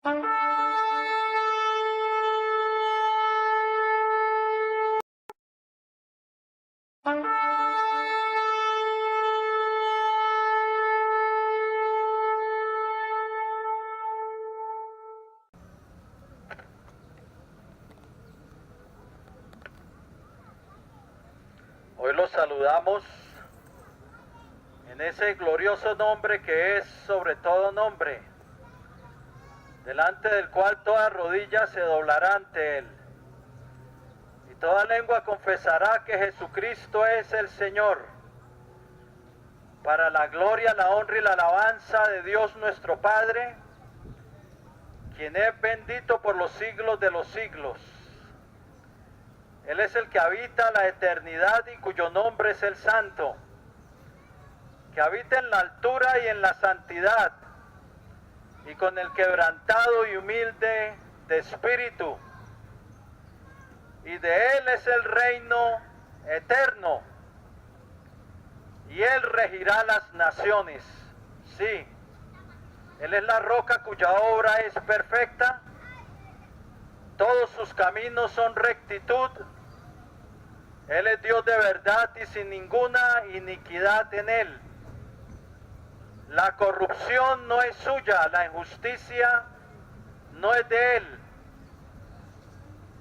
Hoy los saludamos en ese glorioso nombre que es sobre todo nombre, delante del cual toda rodilla se doblará ante él, y toda lengua confesará que Jesucristo es el Señor, para la gloria, la honra y la alabanza de Dios nuestro Padre, quien es bendito por los siglos de los siglos. Él es el que habita la eternidad y cuyo nombre es el Santo, que habita en la altura y en la santidad, y con el quebrantado y humilde de espíritu. Y de Él es el reino eterno, y Él regirá las naciones. Sí, Él es la roca cuya obra es perfecta, todos sus caminos son rectitud. Él es Dios de verdad y sin ninguna iniquidad en Él. La corrupción no es suya, la injusticia no es de Él.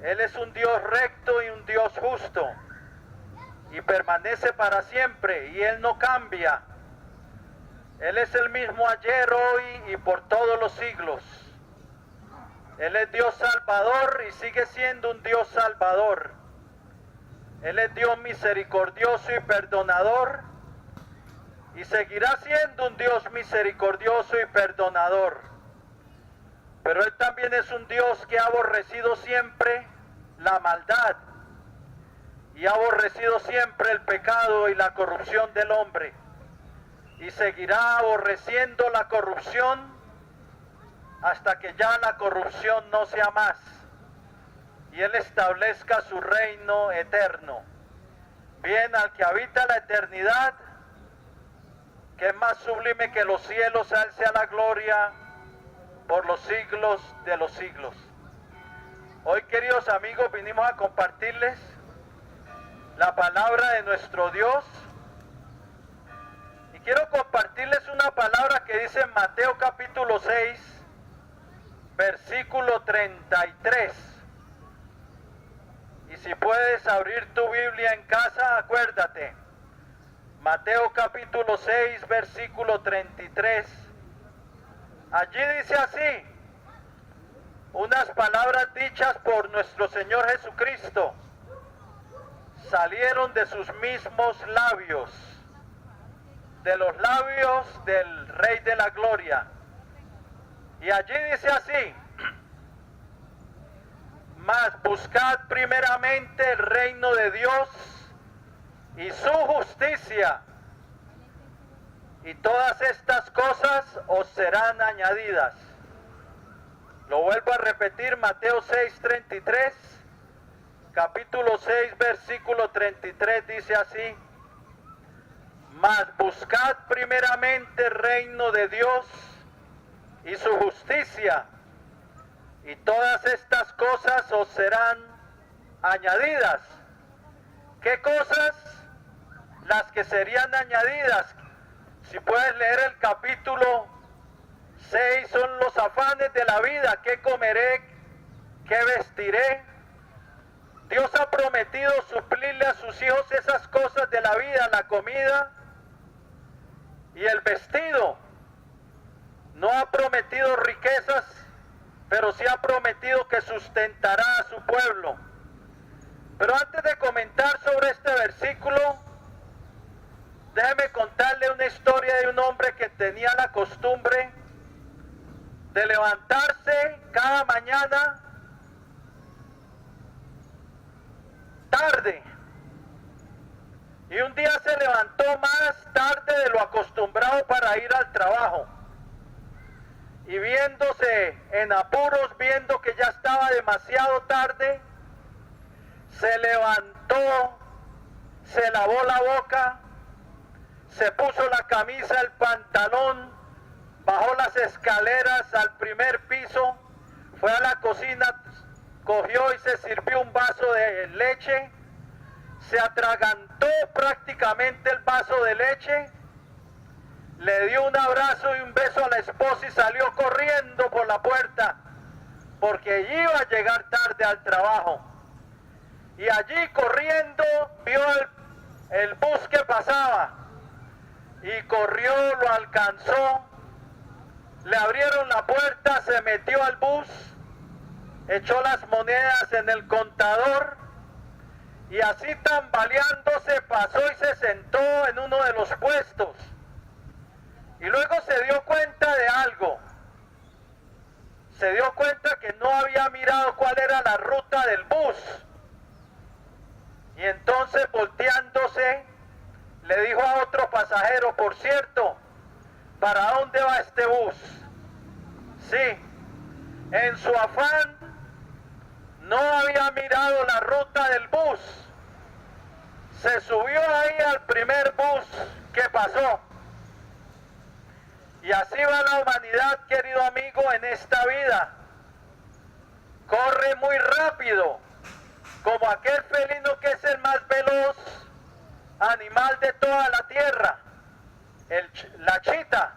Él es un Dios recto y un Dios justo, y permanece para siempre, y Él no cambia. Él es el mismo ayer, hoy y por todos los siglos. Él es Dios salvador y sigue siendo un Dios salvador. Él es Dios misericordioso y perdonador, y seguirá siendo un Dios misericordioso y perdonador. Pero Él también es un Dios que ha aborrecido siempre la maldad, y ha aborrecido siempre el pecado y la corrupción del hombre, y seguirá aborreciendo la corrupción hasta que ya la corrupción no sea más, y Él establezca su reino eterno. Bien, al que habita la eternidad, que es más sublime que los cielos, a Él sea la gloria por los siglos de los siglos. Hoy, queridos amigos, vinimos a compartirles la palabra de nuestro Dios, y quiero compartirles una palabra que dice en Mateo capítulo 6, versículo 33. Y si puedes abrir tu Biblia en casa, acuérdate, Mateo capítulo 6, versículo 33. Allí dice así, unas palabras dichas por nuestro Señor Jesucristo, salieron de sus mismos labios, de los labios del Rey de la Gloria. Y allí dice así, mas buscad primeramente el reino de Dios y su justicia, y todas estas cosas os serán añadidas. Lo vuelvo a repetir, Mateo 6:33, capítulo 6, versículo 33, dice así, mas buscad primeramente el reino de Dios y su justicia, y todas estas cosas os serán añadidas. ¿Qué cosas? Las que serían añadidas. Si puedes leer el capítulo 6, son los afanes de la vida. ¿Qué comeré? ¿Qué vestiré? Dios ha prometido suplirle a sus hijos esas cosas de la vida, la comida y el vestido. No ha prometido riquezas, pero sí ha prometido que sustentará a su pueblo. Pero antes de comentar sobre este versículo, déjeme contarle una historia de un hombre que tenía la costumbre de levantarse cada mañana tarde. Y un día se levantó más tarde de lo acostumbrado para ir al trabajo. Y viéndose en apuros, viendo que ya estaba demasiado tarde, se levantó, se lavó la boca, se puso la camisa, el pantalón, bajó las escaleras al primer piso fue a la cocina, cogió y se sirvió un vaso de leche, se atragantó prácticamente el vaso de leche, le dio un abrazo y un beso a la esposa y salió corriendo por la puerta, porque iba a llegar tarde al trabajo. Y allí corriendo vio el bus que pasaba y corrió, lo alcanzó, le abrieron la puerta, se metió al bus, echó las monedas en el contador y así tambaleándose pasó y se sentó en uno de los puestos. Y luego se dio cuenta de algo. Se dio cuenta que no había mirado cuál era la ruta del bus. Y entonces, volteándose, le dijo a otro pasajero: por cierto, ¿para dónde va este bus? Sí, en su afán no había mirado la ruta del bus. Se subió ahí al primer bus que pasó. Y así va la humanidad, querido amigo, en esta vida. Corre muy rápido, como aquel felino que es el más veloz animal de toda la tierra, la chita,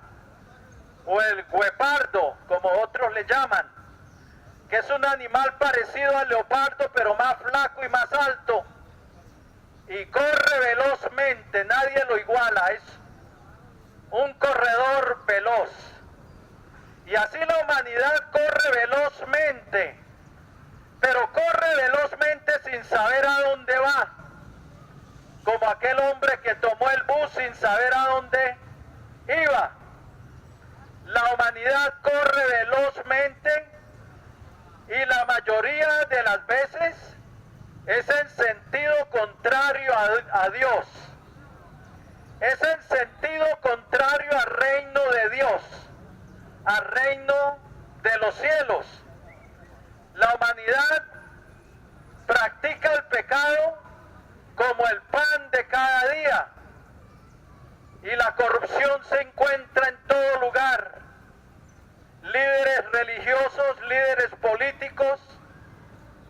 o el guepardo, como otros le llaman, que es un animal parecido al leopardo, pero más flaco y más alto, y corre velozmente, nadie lo iguala, es un corredor veloz. Y así la humanidad corre velozmente, pero corre velozmente sin saber a dónde va, como aquel hombre que tomó el bus sin saber a dónde iba. La humanidad corre velozmente y la mayoría de las veces es en sentido contrario a Dios. Es en sentido contrario al reino de Dios, al reino de los cielos. La humanidad practica el pecado como el pan de cada día y la corrupción se encuentra en todo lugar. Líderes religiosos, líderes políticos,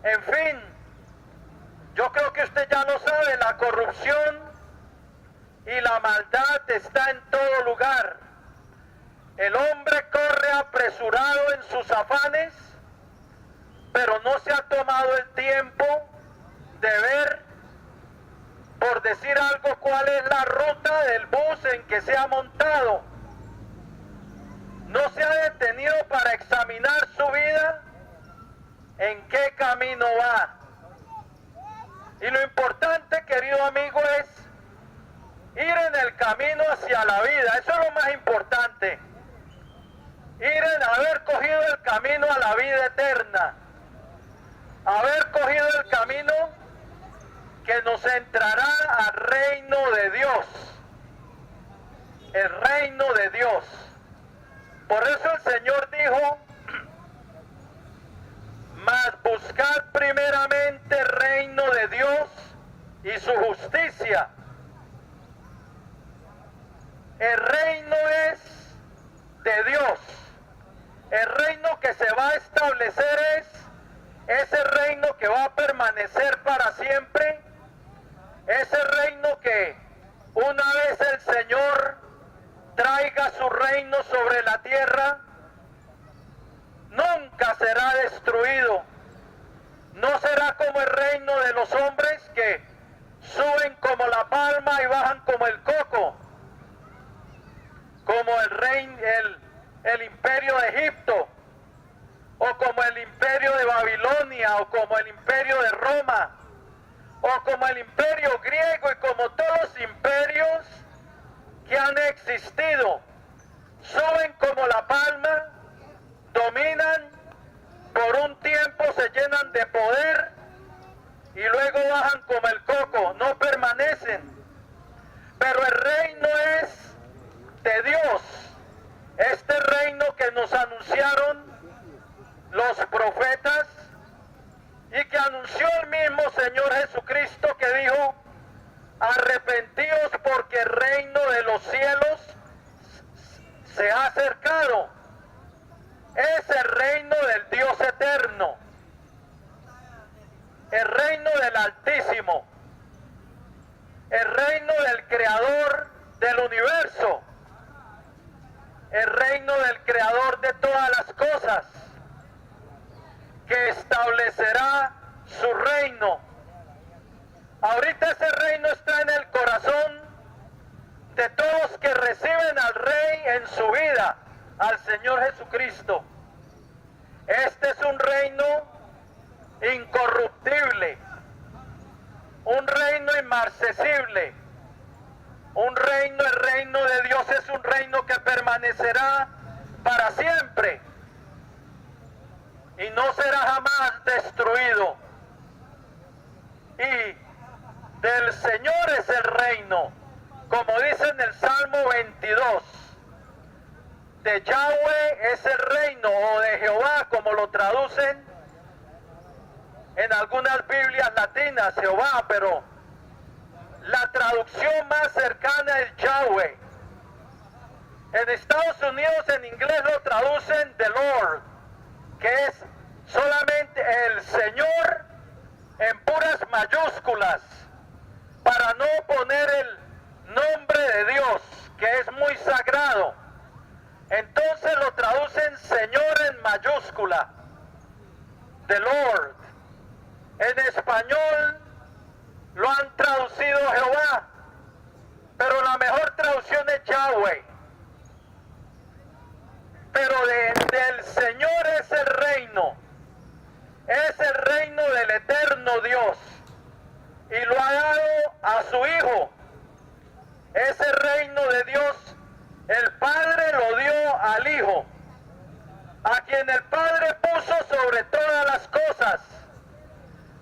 en fin, yo creo que usted ya lo sabe, la corrupción y la maldad está en todo lugar. El hombre corre apresurado en sus afanes, pero no se ha tomado el tiempo de ver, por decir algo, cuál es la ruta del bus en que se ha montado. No se ha detenido para examinar su vida, en qué camino va. Y lo importante, querido amigo, es ir en el camino hacia la vida. Eso es lo más importante. Ir en haber cogido el camino a la vida eterna. Haber cogido el camino que nos entrará al reino de Dios. El reino de Dios. Por eso el Señor dijo: mas buscad primeramente el reino de Dios y su justicia. El reino es de Dios. El reino que se va a establecer es ese reino que va a permanecer para siempre. Ese reino que una vez el Señor traiga su reino sobre la tierra, nunca será destruido. No será como el reino de los hombres que suben como la palma y bajan como el coco, como el imperio de Egipto, o como el imperio de Babilonia, o como el imperio de Roma, o como el imperio griego, y como todos los imperios que han existido. Suben como la palma, dominan, por un tiempo se llenan de poder y luego bajan como el coco, no permanecen. Pero el reino es de Dios, este reino que nos anunciaron los profetas y que anunció el mismo Señor Jesucristo, que dijo: arrepentíos porque el reino de los cielos se ha acercado. Es el reino del Dios eterno. el creador de todas las cosas, que establecerá su reino. Ahorita ese reino está en el corazón de todos que reciben al Rey en su vida, al Señor Jesucristo. Este es un reino incorruptible, un reino inmarcesible, un reino, el reino de Dios es un reino que permanecerá para siempre y no será jamás destruido. Y del Señor es el reino, como dice en el Salmo 22. De Yahweh es el reino, o de Jehová, como lo traducen en algunas Biblias latinas, Jehová, pero la traducción más cercana es Yahweh. En Estados Unidos en inglés lo traducen The Lord, que es solamente el Señor en puras mayúsculas, para no poner el nombre de Dios, que es muy sagrado. Entonces lo traducen Señor en mayúscula, The Lord. En español lo han traducido Jehová, pero la mejor traducción es Yahweh. Pero del Señor es el reino del eterno Dios, y lo ha dado a su Hijo. Ese reino de Dios, el Padre lo dio al Hijo, a quien el Padre puso sobre todas las cosas,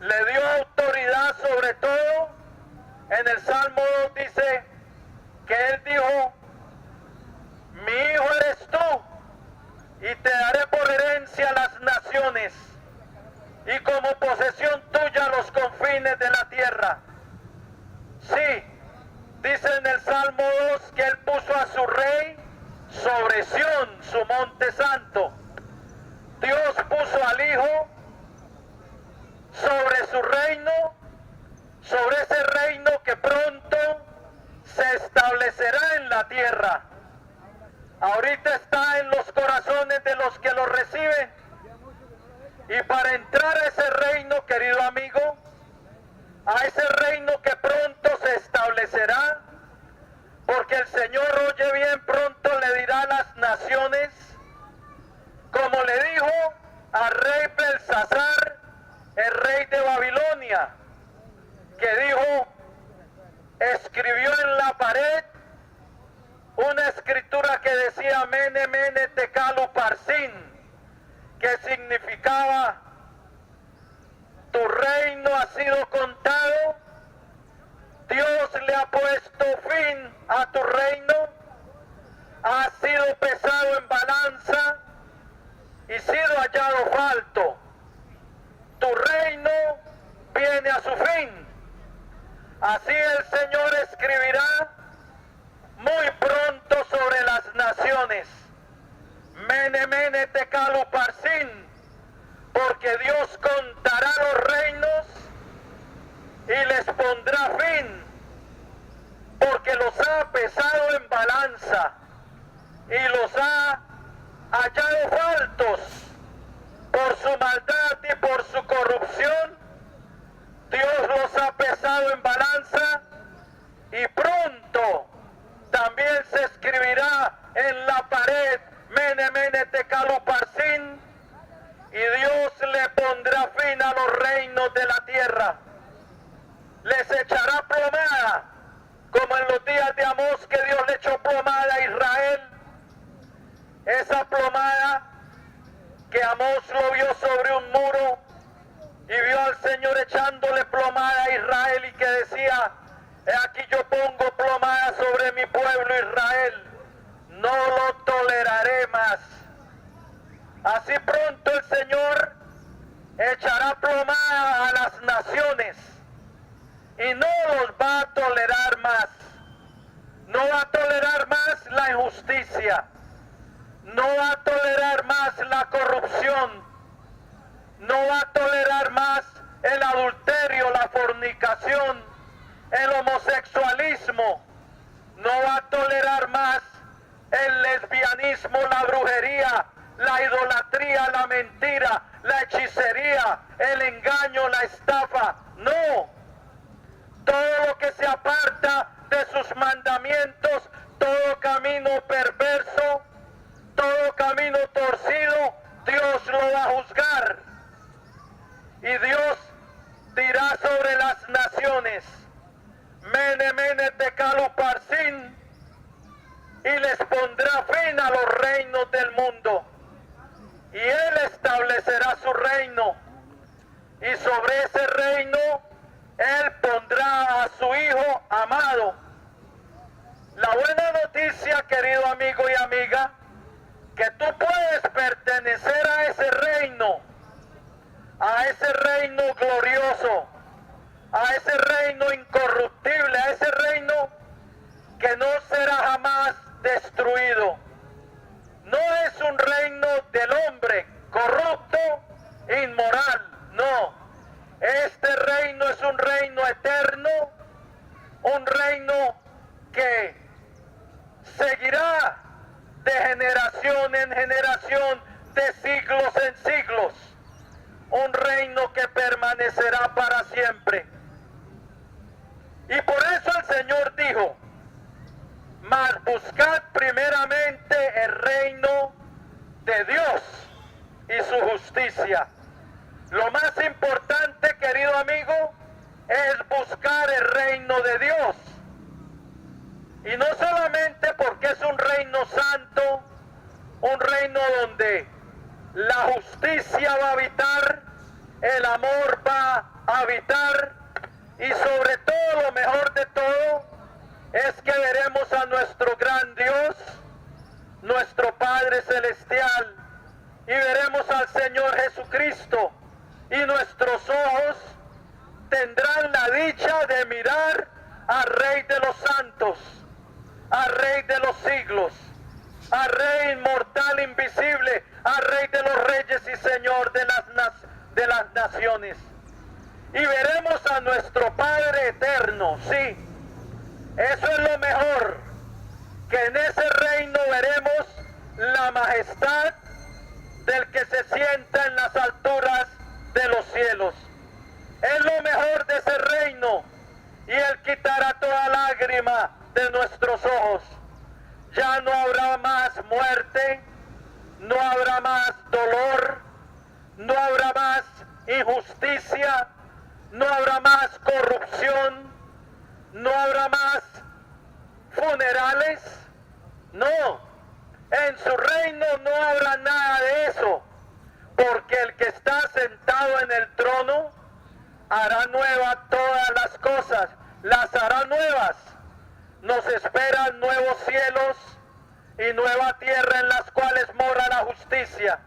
le dio autoridad sobre todo. En el Salmo 2 dice que Él dijo: mi Hijo eres tú, y te daré por herencia las naciones, y como posesión tuya los confines de la tierra. Sí, dice en el Salmo 2 que Él puso a su Rey sobre Sión, su monte santo. Dios puso al Hijo sobre su reino, sobre ese reino que pronto se establecerá en la tierra. Ahorita está en los corazones de los que lo reciben. Y para entrar a ese reino, querido amigo, a ese reino que pronto se establecerá, porque el Señor, oye bien, pronto le dirá a las naciones, como le dijo al rey Belsasar, el rey de Babilonia, que dijo, escribió en la pared una escritura que decía Mene, Mene, Tekel, Upharsin, que significaba: tu reino ha sido contado, Dios le ha puesto fin a tu reino, ha sido pesado en balanza y sido hallado falto. Tu reino viene a su fin. Así el Señor escribirá muy pronto sobre las naciones: Mene, Mene, Tekel, Upharsin, porque Dios contará los reinos y les pondrá fin, porque los ha pesado en balanza y los ha hallado faltos por su maldad y por su corrupción. Dios los ha pesado en balanza, y pronto también se escribirá en la pared Mene, Mene, Tekel, Upharsin, y Dios le pondrá fin a los reinos de la tierra. Les echará plomada, como en los días de Amós, que Dios le echó plomada a Israel. Esa plomada que Amós lo vio sobre un muro y vio al Señor echándole plomada a Israel, y que decía: he aquí yo pongo plomada sobre mi pueblo Israel, no lo toleraré más. Así pronto el Señor echará plomada a las naciones y no los va a tolerar más. No va a tolerar más la injusticia, no va a tolerar más la corrupción, no va a tolerar más el adulterio, la fornicación, el homosexualismo, no va a tolerar más el lesbianismo, la brujería, la idolatría, la mentira, la hechicería, el engaño, la estafa. No. Todo lo que se aparta de sus mandamientos, todo camino perverso, todo camino torcido, Dios lo va a juzgar. Y Dios dirá sobre las naciones: Mene, mene, tekel upharsin, y les pondrá fin a los reinos del mundo. Y Él establecerá su reino. Y sobre ese reino Él pondrá a su Hijo amado. La buena noticia, querido amigo y amiga, que tú puedes pertenecer a ese reino glorioso, a ese reino incorruptible, a ese reino que no será jamás destruido. No es un reino del hombre corrupto, inmoral, no. Este reino es un reino eterno, un reino que seguirá de generación en generación, de siglos en siglos. Un reino que permanecerá para siempre. Y por eso el Señor dijo: mas buscad primeramente el reino de Dios y su justicia. Lo más importante, querido amigo, es buscar el reino de Dios. Y no solamente porque es un reino santo, un reino donde la justicia va a habitar, el amor va a habitar, y sobre todo, lo mejor de todo, es que veremos a nuestro gran Dios, nuestro Padre Celestial, y veremos al Señor Jesucristo, y nuestros ojos tendrán la dicha de mirar al Rey de los santos, al Rey de los siglos, al Rey inmortal, invisible, al Rey de los reyes y Señor de las naciones. Y veremos a nuestro Padre eterno, sí. Eso es lo mejor, que en ese reino veremos la majestad del que se sienta en las alturas de los cielos. Es lo mejor de ese reino, y Él quitará toda lágrima de nuestros ojos. Ya no habrá más muerte, no habrá más dolor, no habrá más injusticia, no habrá más corrupción, no habrá más funerales. No, en su reino no habrá nada de eso, porque el que está sentado en el trono hará nuevas todas las cosas, las hará nuevas. Nos esperan nuevos cielos y nueva tierra en las cuales mora la justicia.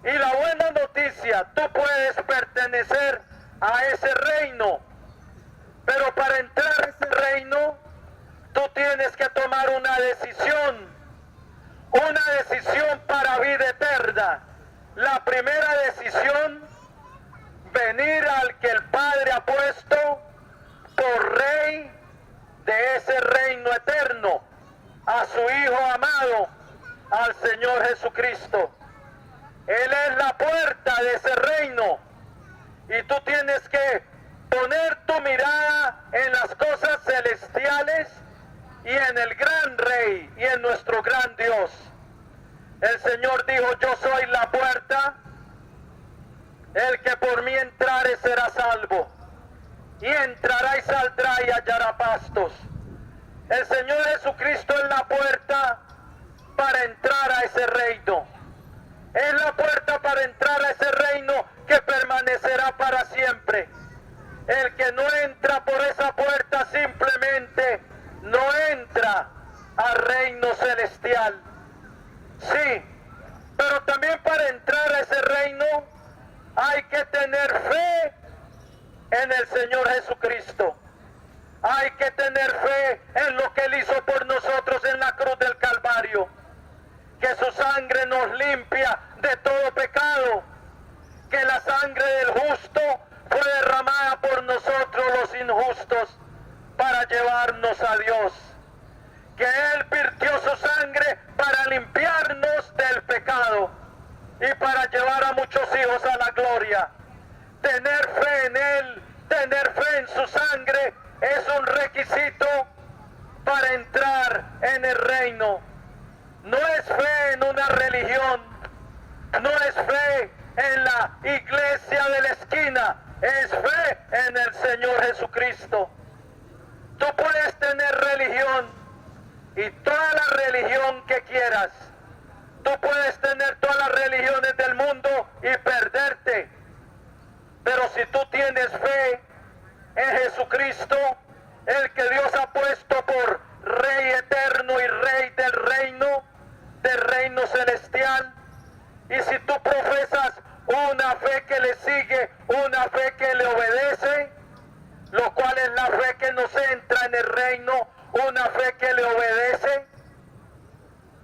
Y la buena noticia, tú puedes pertenecer a ese reino, pero para entrar a ese reino, tú tienes que tomar una decisión para vida eterna. La primera decisión: venir al que el Padre ha puesto por Rey de ese reino eterno, a su Hijo amado, al Señor Jesucristo. Él es la puerta de ese reino, y tú tienes que poner tu mirada en las cosas celestiales y en el gran Rey y en nuestro gran Dios. El Señor dijo: yo soy la puerta, el que por mí entrare será salvo, y entrará y saldrá y hallará pastos. El Señor Jesucristo es la puerta para entrar a ese reino. Es la puerta para entrar a ese reino que permanecerá para siempre. El que no entra por esa puerta simplemente no entra al reino celestial. Sí, pero también para entrar a ese reino hay que tener fe en el Señor Jesucristo. Hay que tener fe en lo que Él hizo por nosotros en la cruz del Calvario. Que su sangre nos limpia de todo pecado. Que la sangre del justo fue derramada por nosotros los injustos para llevarnos a Dios. Que Él virtió su sangre llamado y para llevar a muchos hijos a la gloria. Tener fe en Él, tener fe en su sangre es un requisito para entrar en el reino. No es fe en una religión, no es fe en la iglesia de la esquina, es fe en el Señor Jesucristo. Tú puedes tener religión y toda la religión que quieras. Tú puedes tener todas las religiones del mundo y perderte. Pero si tú tienes fe en Jesucristo, el que Dios ha puesto por Rey eterno y Rey del reino celestial, y si tú profesas una fe que le sigue, una fe que le obedece, lo cual es la fe que nos entra en el reino, una fe que le obedece,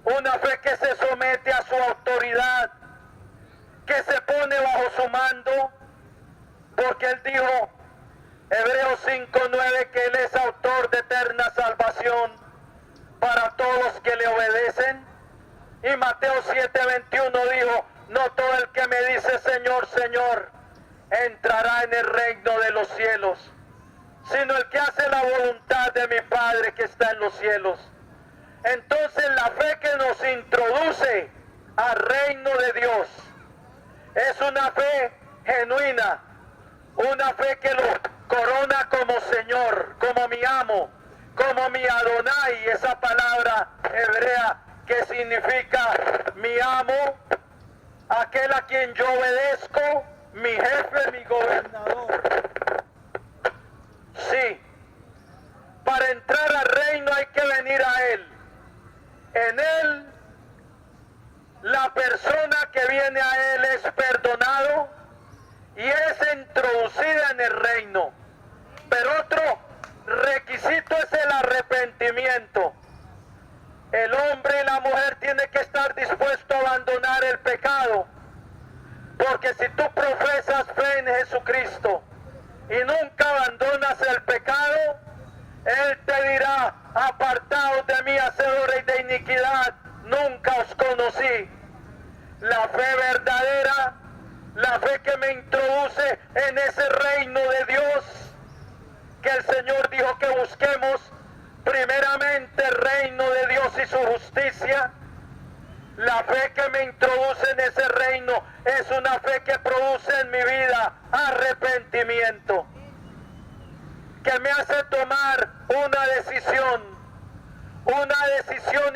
una fe que se somete a su autoridad, que se pone bajo su mando, porque Él dijo, Hebreos 5:9, que Él es autor de eterna salvación para todos los que le obedecen. Y Mateo 7:21 dijo, no todo el que me dice Señor, Señor, entrará en el reino de los cielos, sino el que hace la voluntad de mi Padre que está en los cielos. Entonces la fe que nos introduce al reino de Dios es una fe genuina, una fe que lo corona como Señor, como mi amo, como mi Adonai, esa palabra hebrea que significa mi amo, aquel a quien yo obedezco, mi jefe, mi gobernador. Sí, para entrar al reino hay que venir a Él. En Él, la persona que viene a Él es perdonado y es introducida en el reino. Pero otro requisito es el arrepentimiento. El hombre y la mujer tienen que estar dispuestos a abandonar el pecado. Porque si tú profesas fe en Jesucristo y nunca abandonas el pecado, Él te dirá, apartaos de mí, hacedores de iniquidad, nunca os conocí. La fe verdadera, la fe que me introduce en ese reino de Dios, que el Señor dijo que busquemos primeramente el reino de Dios y su justicia. La fe que me introduce en ese reino es una fe que produce en mi vida arrepentimiento, que me hace tomar una decisión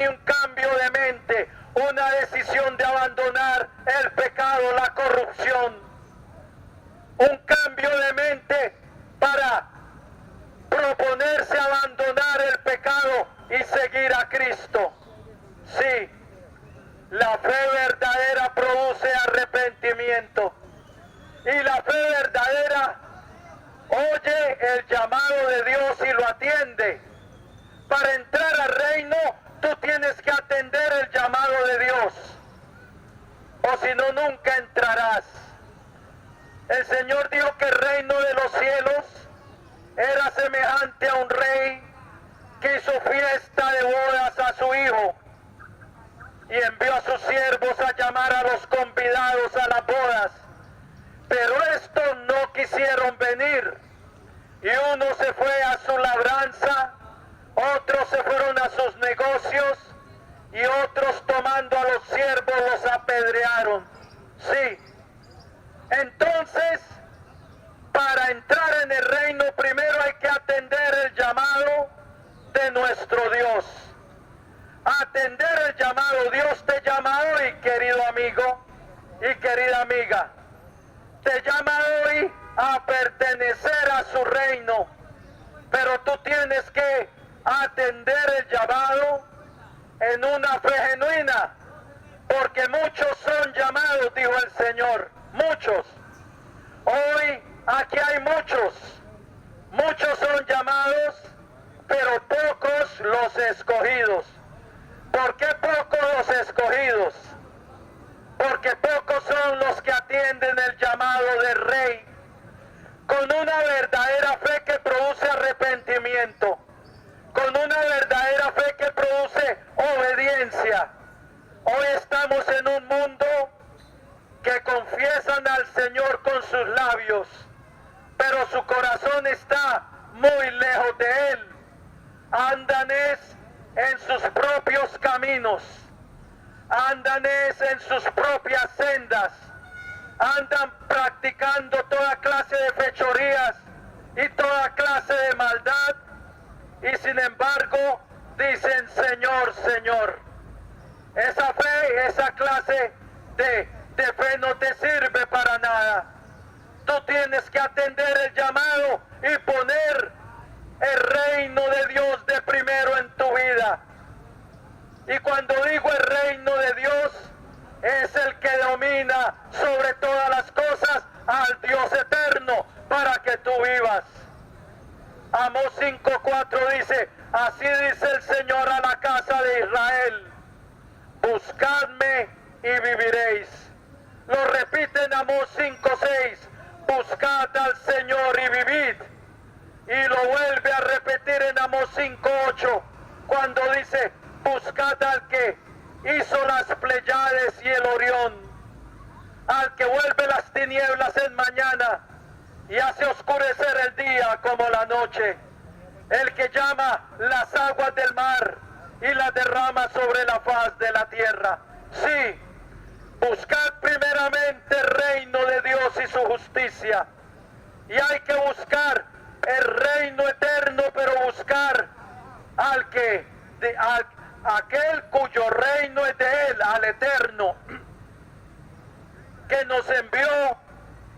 y un cambio de mente, una decisión de abandonar el pecado, la corrupción, un cambio de mente para proponerse abandonar el pecado y seguir a Cristo. Sí, la fe verdadera produce arrepentimiento y la fe verdadera oye el llamado de Dios y lo atiende. Para entrar al reino, tú tienes que atender el llamado de Dios, o si no, nunca entrarás. El Señor dijo que el reino de los cielos era semejante a un rey que hizo fiesta de bodas a su hijo y envió a sus siervos a llamar a los convidados a las bodas. Pero estos no quisieron venir, y uno se fue a su labranza, otros se fueron a sus negocios, y otros tomando a los siervos los apedrearon. Sí. Entonces, para entrar en el reino, primero hay que atender el llamado de nuestro Dios. Atender el llamado. Dios te llama hoy, querido amigo y querida amiga. Te llama hoy a pertenecer a su reino, pero tú tienes que atender el llamado en una fe genuina, porque muchos son llamados, dijo el Señor, muchos. Hoy aquí hay muchos son llamados, pero pocos los escogidos. ¿Por qué pocos los escogidos? Porque pocos son los que atienden el llamado del Rey con una verdadera fe que produce arrepentimiento, con una verdadera fe que produce obediencia. Hoy estamos en un mundo que confiesan al Señor con sus labios, pero su corazón está muy lejos de Él. Andan en sus propios caminos, andan en sus propias sendas, andan practicando toda clase de fechorías y toda clase de maldad, y sin embargo dicen Señor, Señor. Esa fe, esa clase de fe no te sirve para nada. Tú tienes que atender el llamado y poner el reino de Dios de primero en tu vida. Y cuando digo el reino de Dios, es el que domina sobre todas las cosas al Dios eterno para que tú vivas. Amós 5:4 dice, así dice el Señor a la casa de Israel, buscadme y viviréis. Lo repite en Amós 5:6, buscad al Señor y vivid. Y lo vuelve a repetir en Amós 5:8, cuando dice, buscad al que hizo las Pléyades y el Orión, al que vuelve las tinieblas en mañana y hace oscurecer el día como la noche, el que llama las aguas del mar y las derrama sobre la faz de la tierra. Sí, buscad primeramente el reino de Dios y su justicia, y hay que buscar el reino eterno, pero buscar aquel cuyo reino es de Él, al eterno, que nos envió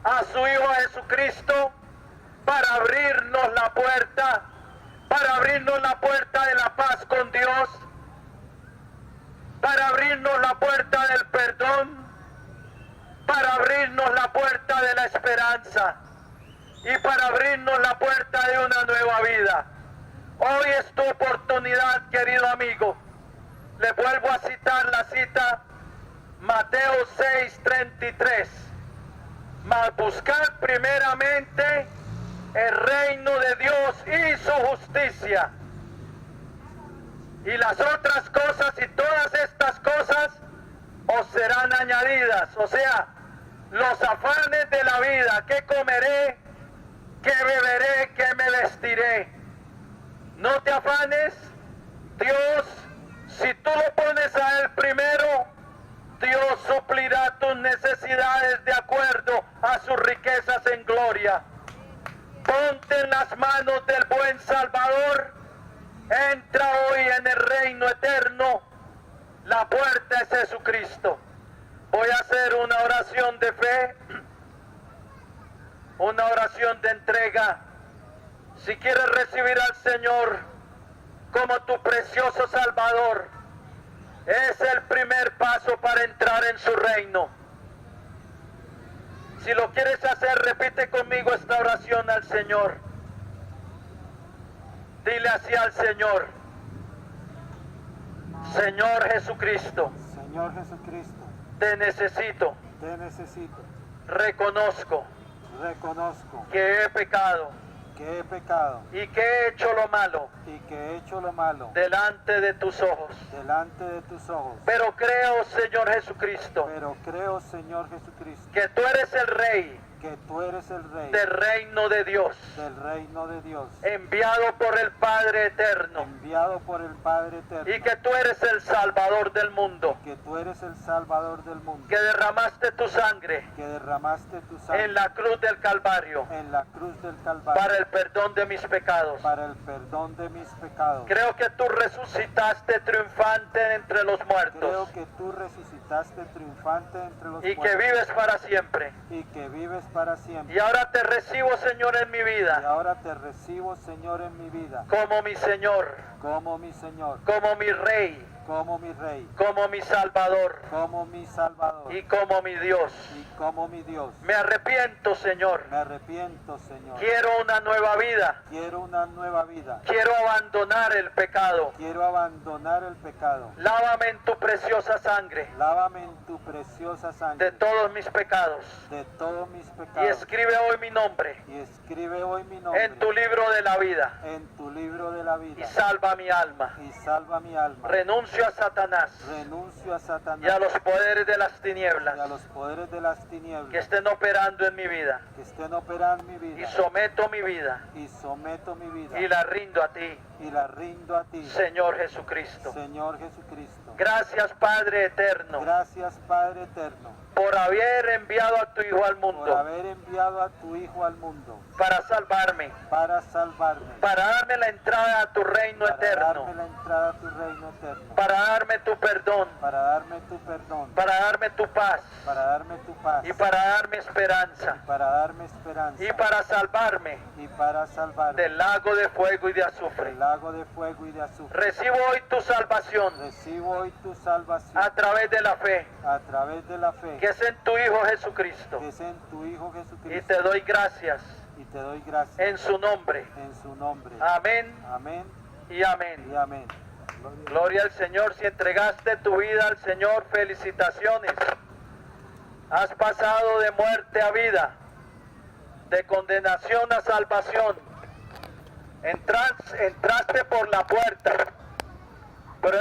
a su Hijo Jesucristo para abrirnos la puerta de la paz con Dios, para abrirnos la puerta del perdón, para abrirnos la puerta de la esperanza y para abrirnos la puerta de una nueva vida. Hoy es tu oportunidad, querido amigo. Le vuelvo a citar la cita, Mateo 6:33. Mas buscad primeramente el reino de Dios y su justicia, y las otras cosas, y todas estas cosas os serán añadidas. O sea, los afanes de la vida, qué comeré, qué beberé, qué me vestiré. No te afanes. Dios, si tú lo pones a Él primero, Dios suplirá tus necesidades de acuerdo a sus riquezas en gloria. Ponte en las manos del buen Salvador. Entra hoy en el reino eterno. La puerta es Jesucristo. Voy a hacer una oración de fe, una oración de entrega. Si quieres recibir al Señor como tu precioso Salvador, es el primer paso para entrar en su reino. Si lo quieres hacer, repite conmigo esta oración al Señor. Dile así al Señor: Señor Jesucristo, Señor Jesucristo, te necesito. te necesito. Reconozco Reconozco que he pecado que he pecado y que he hecho lo malo y que he hecho lo malo delante de tus ojos. delante de tus ojos. Pero creo, Señor Jesucristo, Pero creo, Señor Jesucristo, que tú eres el Rey que tú eres el Rey del reino de Dios, del reino de Dios, enviado por el Padre eterno, enviado por el Padre eterno, y que tú eres el Salvador del mundo, que tú eres el Salvador del mundo, que derramaste tu sangre que derramaste tu sangre en la cruz del Calvario en la cruz del Calvario para el perdón de mis pecados. para el perdón de mis pecados. Creo que tú resucitaste triunfante entre los Creo muertos que tú resucitaste triunfante entre los y que muertos vives para siempre. y que vives para siempre. Y ahora te recibo, Señor, en mi Y vida ahora te recibo, Señor, en mi vida, como mi Señor, como mi Señor, como mi Rey, como mi Rey, como mi Salvador como mi Salvador y como mi Dios. y como mi Dios. Me arrepiento, Señor. Me arrepiento, Señor. Quiero una nueva vida. Quiero una nueva vida. Quiero abandonar el pecado. Quiero abandonar el pecado. Lávame en tu preciosa sangre Lávame en tu preciosa de sangre todos mis pecados. de todos mis Y pecados. escribe hoy mi nombre Y escribe hoy mi nombre en tu libro de la vida en tu libro de la y vida salva mi alma. y salva mi alma. Renuncio renuncio a Satanás renuncio a Satanás y a los poderes de las y a tinieblas los poderes de las que tinieblas estén operando en mi vida, que estén operando mi y vida someto mi vida y someto mi vida y la rindo a ti, y la rindo a ti, Señor Jesucristo. Señor Jesucristo. Gracias, Padre eterno, Gracias, Padre eterno, por haber enviado a tu Hijo al por mundo haber enviado a tu Hijo al mundo para salvarme, para salvarme, para darme la entrada a tu reino para eterno, darme la entrada a tu reino eterno, para darme tu perdón, para darme tu perdón, para darme tu paz para darme tu paz y para darme esperanza para darme esperanza y para salvarme y para salvarme del lago de fuego y de azufre. del lago de fuego y de azufre. Recibo hoy tu salvación Recibo hoy tu salvación a través de la fe a través de la fe que es en tu Hijo Jesucristo, que es en tu Hijo y Jesucristo, te doy gracias y te doy gracias en su nombre. en su nombre. Amén Amén y amén. y amén. Gloria al Señor. Si entregaste tu vida al Señor, felicitaciones. Has pasado de muerte a vida, de condenación a salvación. Entraste por la puerta, pero